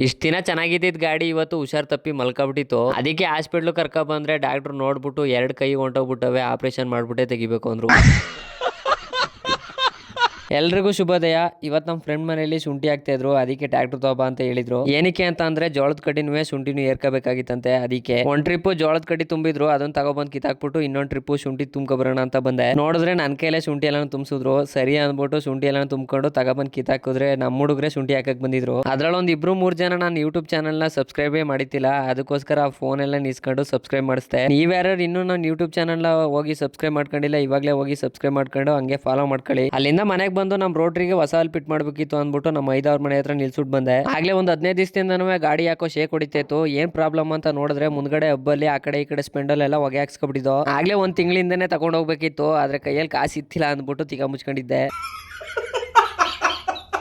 ಇಷ್ಟ ದಿನ ಚೆನ್ನಾಗಿದ್ದಿದ್ ಗಾಡಿ ಇವತ್ತು ಹುಷಾರ್ ತಪ್ಪಿ ಮಲ್ಕೊಬಿಟ್ಟಿತ್ತು. ಅದಕ್ಕೆ ಹಾಸ್ಪಿಟ್ಲ್ ಕರ್ಕೊ ಬಂದ್ರೆ ಡಾಕ್ಟರ್ ನೋಡ್ಬಿಟ್ಟು 2 ಕೈ ಹೊಂಟೋಗ್ಬಿಟ್ಟವೆ, ಆಪರೇಷನ್ ಮಾಡ್ಬಿಟ್ಟೆ ತೆಗಿಬೇಕು ಅಂದ್ರು. ಎಲ್ರಿಗೂ ಶುಭೋದಯ. ಇವತ್ತು ನಮ್ಮ ಫ್ರೆಂಡ್ ಮನೆಯಲ್ಲಿ ಶುಂಠಿ ಹಾಕ್ತಾ ಇದ್ರು, ಅದಕ್ಕೆ ಟ್ರ್ಯಾಕ್ಟರ್ ತಗೋಬಾ ಅಂತ ಹೇಳಿದ್ರು. ಏನಕ್ಕೆ ಅಂತ ಅಂದ್ರೆ ಜೋಳದ ಕಡ್ಡಿನೂ ಶುಂಠಿನೂ ಏರ್ಕೋಬೇಕಾಗಿತ್ತಂತೆ. ಅದಕ್ಕೆ ಒಂದ್ ಟ್ರಿಪ್ ಜೋಳದ ಕಡ್ಡಿ ತುಂಬಿದ್ರು, ಅದನ್ನ ತಗೊಬಂದ್ ಕಿತ್ತಾಕ್ಬಿಟ್ಟು ಇನ್ನೊಂದ್ ಟ್ರಿಪ್ ಶುಂಠಿ ತುಂಬ್ಕೊಬರೋಣ ಅಂತ ಬಂದೆ. ನೋಡಿದ್ರೆ ನನ್ ಕೈಲೇ ಶುಂಠಿ ಎಲ್ಲ ತುಂಬಿಸಿದ್ರು. ಸರಿ ಅಂದ್ಬಿಟ್ಟು ಶುಂಠಿ ಎಲ್ಲ ತುಂಬ್ಕೊಂಡು ತಗೊಬಂದ್ ಕಿತ್ತಾಕಿದ್ರೆ ನಮ್ಮ ಹುಡುಗ್ರೆ ಶುಂಠಿ ಹಾಕಕ್ ಬಂದಿದ್ರು. ಅದ್ರಲ್ಲೊಂದ್ 2-3 ಜನ ನಾನು ಯೂಟ್ಯೂಬ್ ಚಾನಲ್ ನ ಸಬ್ಸ್ಕ್ರೈಬೇ ಮಾಡಿತಿಲ್ಲ, ಅದಕ್ಕೋಸ್ಕರ ಫೋನ್ ಎಲ್ಲ ನಿಸ್ಕೊಂಡು ಸಬ್ಸ್ಕ್ರೈಬ್ ಮಾಡಿಸ್ದೆ. ನೀವ್ಯಾರು ಇನ್ನೂ ನನ್ನ ಯೂಟ್ಯೂಬ್ ಚಾನಲ್ ಹೋಗಿ ಸಬ್ಸ್ಕ್ರೈಬ್ ಮಾಡ್ಕೊಂಡಿಲ್ಲ, ಇವಾಗಲೇ ಹೋಗಿ ಸಬ್ಸ್ಕ್ರೈಬ್ ಮಾಡ್ಕೊಂಡು ಹಂಗೆ ಫಾಲೋ ಮಾಡ್ಕೊಳ್ಳಿ. ಅಲ್ಲಿಂದ ಮನೆಗೆ ಬಂದು ನಮ್ಮ ರೋಟ್ರಿಗೆ ಹೊಸ ಅಲ್ಲಿ ಫಿಟ್ ಮಾಡ್ಬೇಕಿತ್ತು ಅಂದ್ಬಿಟ್ಟು ನಮ್ಮ 5-6 ಮನೆ ಹತ್ರ ನಿಲ್ಸುಟ್ ಬಂದೆ. ಆಗ್ಲೇ ಒಂದು 15 ದಿವಸದಿಂದನೂ ಗಾಡಿ ಯಾಕೋ ಶೇಕ್ ಹೊಡಿತೈತು. ಏನ್ ಪ್ರಾಬ್ಲಮ್ ಅಂತ ನೋಡಿದ್ರೆ ಮುಂದ್ಗಡೆ ಹಬ್ಬಲ್ಲಿ ಆ ಕಡೆ ಈ ಕಡೆ ಸ್ಪೆಂಡಲ್ ಎಲ್ಲ ಹೊಗೆ ಹಾಕ್ಸ್ಕೊಬಿಟ್ಟಿದ್ದು. ಆಗ್ಲೇ ಒಂದ್ ತಿಂಗಳಿಂದನೇ ತಗೊಂಡ್ ಹೋಗ್ಬೇಕಿತ್ತು, ಆದ್ರೆ ಕೈಯಲ್ಲಿ ಕಾಸು ಇತ್ತಿಲ್ಲ ಅಂದ್ಬಿಟ್ಟು ತಿಗ ಮುಚ್ಕೊಂಡಿದ್ದೆ.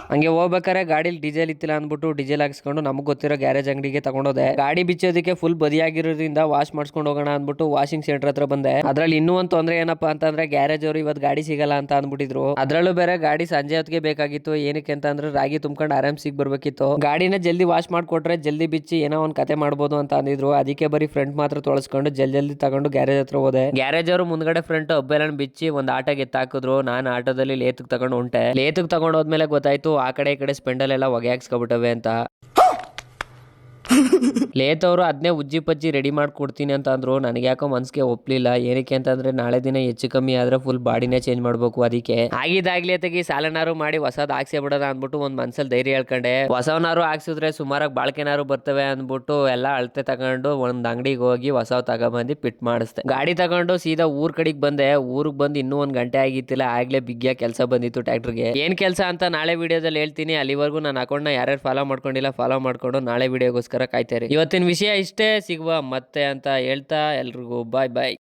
ಹಂಗೆ ಹೋಗ್ಬೇಕಾರೆ ಗಾಡಿಲಿ ಡೀಸೆಲ್ ಇತ್ತಿಲ್ಲ ಅಂದ್ಬಿಟ್ಟು ಡೀಸೆಲ್ ಹಾಕ್ಸ್ಕೊಂಡು ನಮಗ್ ಗೊತ್ತಿರೋ ಗ್ಯಾರೇಜ್ ಅಂಗಡಿಗೆ ತಗೊಂಡೋದೆ. ಗಾಡಿ ಬಿಚ್ಚೋದಕ್ಕೆ ಫುಲ್ ಬದಿಯಾಗಿರೋದ್ರಿಂದ ವಾಶ್ ಮಾಡ್ಸ್ಕೊಂಡು ಹೋಗೋಣ ಅಂದ್ಬಿಟ್ಟು ವಾಷಿಂಗ್ ಸೆಂಟರ್ ಹತ್ರ ಬಂದೆ. ಅದ್ರಲ್ಲಿ ಇನ್ನೂ ಒಂದು ತೊಂದ್ರೆ ಏನಪ್ಪಾ ಅಂತಂದ್ರೆ ಗ್ಯಾರೇಜ್ ಅವರು ಇವತ್ತು ಗಾಡಿ ಸಿಗಲ್ಲ ಅಂತ ಅಂದ್ಬಿಟ್ಟಿದ್ರು. ಅದ್ರಲ್ಲೂ ಬೇರೆ ಗಾಡಿ ಸಂಜೆ ಹೊತ್ತಿಗೆ ಬೇಕಾಗಿತ್ತು. ಏನಕ್ಕೆ ಅಂತ ಅಂದ್ರೆ ರಾಗಿ ತುಂಬ್ಕೊಂಡು ಆರಾಮ್ಸಿಗೆ ಬರ್ಬೇಕಿತ್ತು. ಗಾಡಿನ ಜಲ್ದಿ ವಾಶ್ ಮಾಡ್ಕೊಟ್ರೆ ಜಲ್ದಿ ಬಿಚ್ಚಿ ಏನೋ ಒಂದ್ ಕತೆ ಮಾಡ್ಬೋದು ಅಂತ ಅಂದಿದ್ರು. ಅದಕ್ಕೆ ಬರೀ ಫ್ರಂಟ್ ಮಾತ್ರ ತೊಳಸ್ಕೊಂಡು ಜಲ್ದಿ ತಗೊಂಡು ಗ್ಯಾರೇಜ್ ಹತ್ರ ಹೋದೆ. ಗ್ಯಾರೇಜ್ ಅವರು ಮುಂದ್ಗಡೆ ಫ್ರಂಟ್ ಹಬ್ಬೆಲ್ಲ ಬಿಚ್ಚಿ ಒಂದ್ ಆಟೋಗೆ ಎತ್ತಾಕಿದ್ರು. ನಾನು ಆಟೋದಲ್ಲಿ ಲೇತಕ್ ತಗೊಂಡು ಹೊಂಟೆ. ಲೇತಕ್ ತಗೊಂಡು ಹೋದ್ಮೇಲೆ ಗೊತ್ತಾಯ್ತು ಆ ಕಡೆ ಈ ಕಡೆ ಸ್ಪೆಂಡಲ್ ಎಲ್ಲ ಹೊಗೆ ಹಾಕ್ಸ್ಕೊಬಿಟ್ಟವೆ ಅಂತ. ಲೇತವ್ರು ಅದನ್ನೇ ಉಜ್ಜಿ ಪಜ್ಜಿ ರೆಡಿ ಮಾಡ್ಕೊಡ್ತೀನಿ ಅಂತ ಅಂದ್ರು. ನನಗೆ ಯಾಕೋ ಮನ್ಸಿಗೆ ಒಪ್ಲಿಲ್ಲ. ಏನಕ್ಕೆ ಅಂತಂದ್ರೆ ನಾಳೆ ದಿನ ಹೆಚ್ಚು ಕಮ್ಮಿ ಆದ್ರೆ ಫುಲ್ ಬಾಡಿನೇ ಚೇಂಜ್ ಮಾಡ್ಬೇಕು. ಅದಕ್ಕೆ ಆಗಿದ್ದಾಗ್ಲಿ ತೆಗಿ ಸಾಲನಾರು ಮಾಡಿ ಹೊಸದ್ ಹಾಕ್ಸೇ ಬಿಡೋದ ಅಂದ್ಬಿಟ್ಟು ಒಂದ್ ಮನ್ಸಲ್ಲಿ ಧೈರ್ಯ ಹೇಳ್ಕೊಂಡೆ. ಹೊಸವನಾರು ಹಾಕ್ಸಿದ್ರೆ ಸುಮಾರಾಗಿ ಬಾಳ್ಕೆನಾರು ಬರ್ತವೆ ಅಂದ್ಬಿಟ್ಟು ಎಲ್ಲ ಅಳತೆ ತಗೊಂಡು ಒಂದ್ ಅಂಗಡಿಗೆ ಹೋಗಿ ಹೊಸವ್ ತಗೊಬಂದು ಪಿಟ್ ಮಾಡಿಸ್ದೆ. ಗಾಡಿ ತಗೊಂಡು ಸೀದಾ ಊರ್ ಕಡೆಗೆ ಬಂದೆ. ಊರಿಗೆ ಬಂದು ಇನ್ನೂ 1 ಗಂಟೆ ಆಗಿತ್ತಿಲ್ಲ, ಆಗ್ಲೇ ಬಿಗ್ಗಿಯ ಕೆಲಸ ಬಂದಿತ್ತು ಟ್ರ್ಯಾಕ್ಟರ್ಗೆ. ಏನ್ ಕೆಲಸ ಅಂತ ನಾಳೆ ವಿಡಿಯೋದಲ್ಲಿ ಹೇಳ್ತೀನಿ. ಅಲ್ಲಿವರೆಗೂ ನನ್ನ ಅಕೌಂಟ್ನ ಯಾರ್ಯಾರು ಫಾಲೋ ಮಾಡ್ಕೊಂಡಿಲ್ಲ ಫಾಲೋ ಮಾಡ್ಕೊಂಡು ನಾಳೆ ವಿಡಿಯೋಗೋಸ್ಕರ ಕಾಯ್ತಾರೆ. ಇವತ್ತಿನ ವಿಷಯ ಇಷ್ಟೇ, ಸಿಗುವ ಮತ್ತೆ ಅಂತ ಹೇಳ್ತಾ ಎಲ್ರಿಗೂ ಬಾಯ್ ಬಾಯ್.